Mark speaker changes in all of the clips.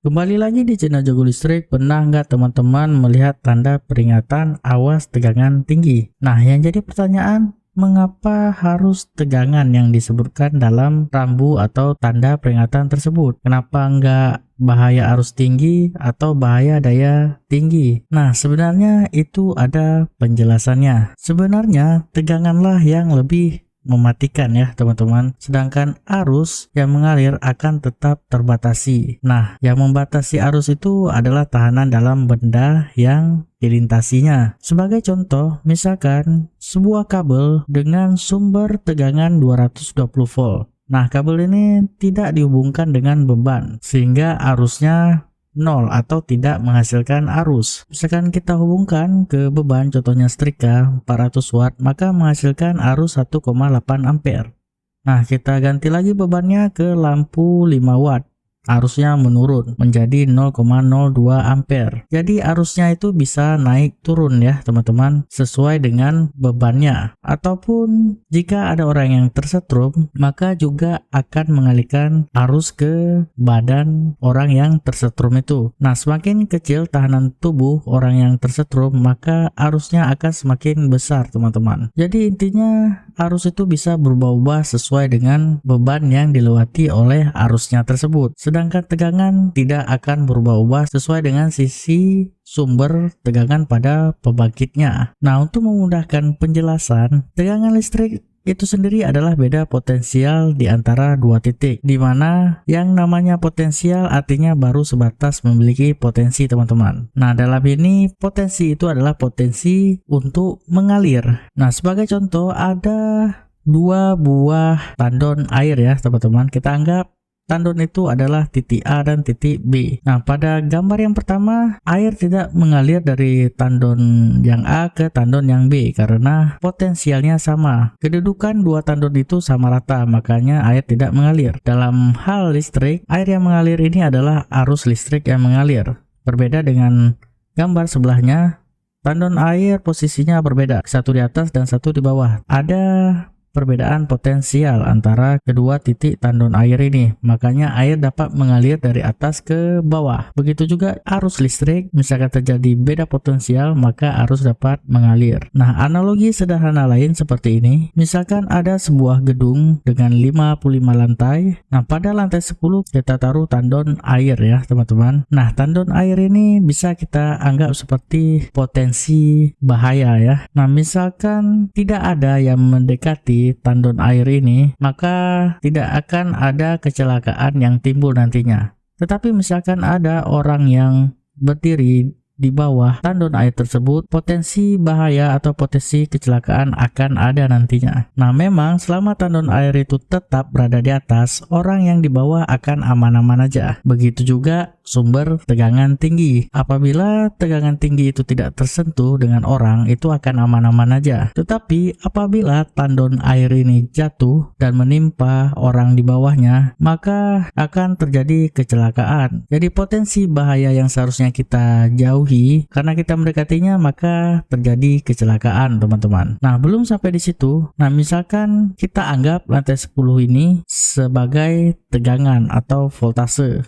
Speaker 1: Kembali lagi di channel Jago Listrik. Pernah nggak teman-teman melihat tanda peringatan awas tegangan tinggi? Nah, yang jadi pertanyaan, mengapa harus tegangan yang disebutkan dalam rambu atau tanda peringatan tersebut? Kenapa nggak bahaya arus tinggi atau bahaya daya tinggi? Nah, sebenarnya itu ada penjelasannya. Sebenarnya teganganlah yang lebih mematikan ya teman-teman, sedangkan arus yang mengalir akan tetap terbatasi. Nah, yang membatasi arus itu adalah tahanan dalam benda yang dilintasinya. Sebagai contoh, misalkan sebuah kabel dengan sumber tegangan 220 volt. Nah, kabel ini tidak dihubungkan dengan beban sehingga arusnya nol atau tidak menghasilkan arus. Misalkan kita hubungkan ke beban, contohnya setrika 400 watt, maka menghasilkan arus 1,8 ampere. Nah, kita ganti lagi bebannya ke lampu 5 watt. Arusnya menurun menjadi 0,02 ampere. Jadi arusnya itu bisa naik turun ya teman-teman, sesuai dengan bebannya. Ataupun jika ada orang yang tersetrum, maka juga akan mengalihkan arus ke badan orang yang tersetrum itu. Nah, semakin kecil tahanan tubuh orang yang tersetrum, maka arusnya akan semakin besar teman-teman. Jadi intinya arus itu bisa berubah-ubah sesuai dengan beban yang dilewati oleh arusnya tersebut. Sedangkan tegangan tidak akan berubah-ubah sesuai dengan sisi sumber tegangan pada pembangkitnya. Nah, untuk memudahkan penjelasan, tegangan listrik itu sendiri adalah beda potensial di antara dua titik, di mana yang namanya potensial artinya baru sebatas memiliki potensi teman-teman. Nah, dalam ini potensi itu adalah potensi untuk mengalir. Nah, sebagai contoh ada dua buah tandon air ya teman-teman. Kita anggap tandon itu adalah titik A dan titik B. Nah, pada gambar yang pertama, air tidak mengalir dari tandon yang A ke tandon yang B karena potensialnya sama. Kedudukan dua tandon itu sama rata, makanya air tidak mengalir. Dalam hal listrik, air yang mengalir ini adalah arus listrik yang mengalir. Berbeda dengan gambar sebelahnya, tandon air posisinya berbeda, satu di atas dan satu di bawah. Ada perbedaan potensial antara kedua titik tandon air ini, makanya air dapat mengalir dari atas ke bawah. Begitu juga arus listrik, misalkan terjadi beda potensial, maka arus dapat mengalir. Nah, analogi sederhana lain seperti ini, misalkan ada sebuah gedung dengan 55 lantai. Nah, pada lantai 10 kita taruh tandon air ya teman-teman. Nah, tandon air ini bisa kita anggap seperti potensi bahaya ya. Nah, misalkan tidak ada yang mendekati tandon air ini, maka tidak akan ada kecelakaan yang timbul nantinya. Tetapi misalkan ada orang yang berdiri di bawah tandon air tersebut, potensi bahaya atau potensi kecelakaan akan ada nantinya. Nah, memang selama tandon air itu tetap berada di atas, orang yang di bawah akan aman-aman aja. Begitu juga sumber tegangan tinggi. Apabila tegangan tinggi itu tidak tersentuh dengan orang, itu akan aman-aman aja. Tetapi apabila tandon air ini jatuh dan menimpa orang di bawahnya, maka akan terjadi kecelakaan. Jadi potensi bahaya yang seharusnya kita jauhi, karena kita mendekatinya maka terjadi kecelakaan teman-teman. Nah, belum sampai di situ. Nah, misalkan kita anggap lantai 10 ini sebagai tegangan atau voltase,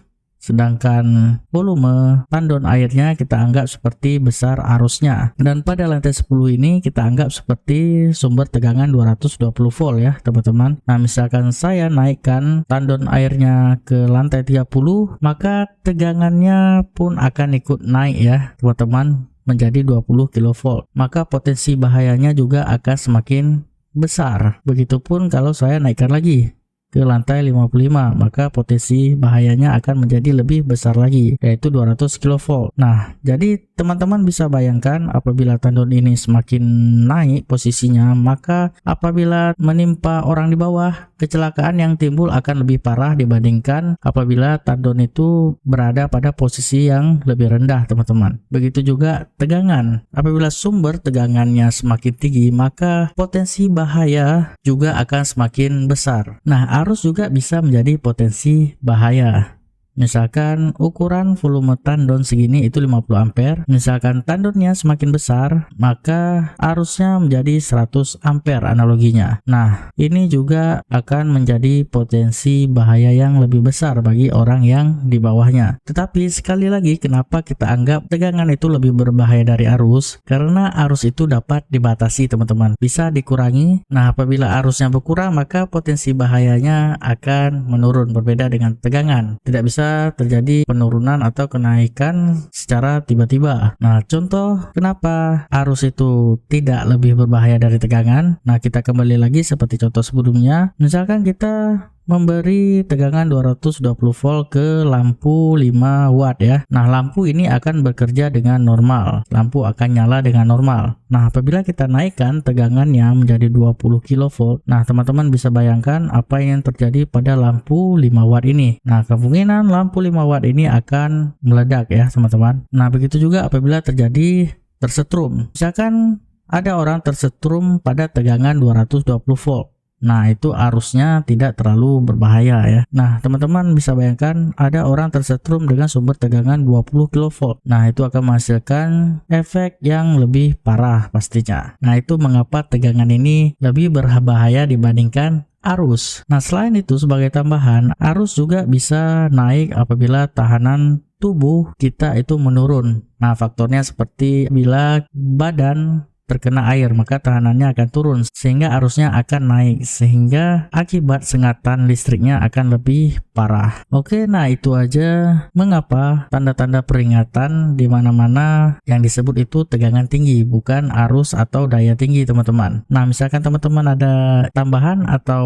Speaker 1: sedangkan volume tandon airnya kita anggap seperti besar arusnya. Dan pada lantai 10 ini kita anggap seperti sumber tegangan 220 volt ya teman-teman. Nah, misalkan saya naikkan tandon airnya ke lantai 30, maka tegangannya pun akan ikut naik ya teman-teman, menjadi 20 kV. Maka potensi bahayanya juga akan semakin besar. Begitupun kalau saya naikkan lagi ke lantai 55, maka potensi bahayanya akan menjadi lebih besar lagi, yaitu 200 kV. Nah, jadi teman-teman bisa bayangkan apabila tandon ini semakin naik posisinya, maka apabila menimpa orang di bawah, kecelakaan yang timbul akan lebih parah dibandingkan apabila tandon itu berada pada posisi yang lebih rendah teman-teman. Begitu juga tegangan. Apabila sumber tegangannya semakin tinggi, maka potensi bahaya juga akan semakin besar. Nah, arus juga bisa menjadi potensi bahaya. Misalkan ukuran volume tandon segini itu 50 ampere. Misalkan tandonnya semakin besar, maka arusnya menjadi 100 ampere analoginya. Nah, ini juga akan menjadi potensi bahaya yang lebih besar bagi orang yang di bawahnya. Tetapi sekali lagi, kenapa kita anggap tegangan itu lebih berbahaya dari arus? Karena arus itu dapat dibatasi, teman-teman. Bisa dikurangi. Nah, apabila arusnya berkurang, maka potensi bahayanya akan menurun, berbeda dengan tegangan. Tidak bisa terjadi penurunan atau kenaikan secara tiba-tiba. Nah, contoh kenapa arus itu tidak lebih berbahaya dari tegangan. Nah, kita kembali lagi seperti contoh sebelumnya. Misalkan kita memberi tegangan 220 volt ke lampu 5 watt ya. Nah, lampu ini akan bekerja dengan normal. Lampu akan nyala dengan normal. Nah, apabila kita naikkan tegangannya menjadi 20 kV, nah teman-teman bisa bayangkan apa yang terjadi pada lampu 5 watt ini. Nah, kemungkinan lampu 5 watt ini akan meledak ya, teman-teman. Nah, begitu juga apabila terjadi tersetrum. Misalkan ada orang tersetrum pada tegangan 220 volt. Nah, itu arusnya tidak terlalu berbahaya ya. Nah, teman-teman bisa bayangkan ada orang tersetrum dengan sumber tegangan 20 kV. Nah, itu akan menghasilkan efek yang lebih parah pastinya. Nah, itu mengapa tegangan ini lebih berbahaya dibandingkan arus. Nah, selain itu sebagai tambahan, arus juga bisa naik apabila tahanan tubuh kita itu menurun. Nah, faktornya seperti bila badan terkena air, maka tahanannya akan turun sehingga arusnya akan naik, sehingga akibat sengatan listriknya akan lebih parah. Oke, nah itu aja mengapa tanda-tanda peringatan di mana-mana yang disebut itu tegangan tinggi, bukan arus atau daya tinggi, teman-teman. Nah, misalkan teman-teman ada tambahan atau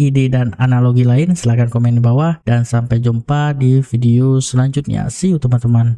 Speaker 1: ide dan analogi lain, silahkan komen di bawah, dan sampai jumpa di video selanjutnya. See you, teman-teman.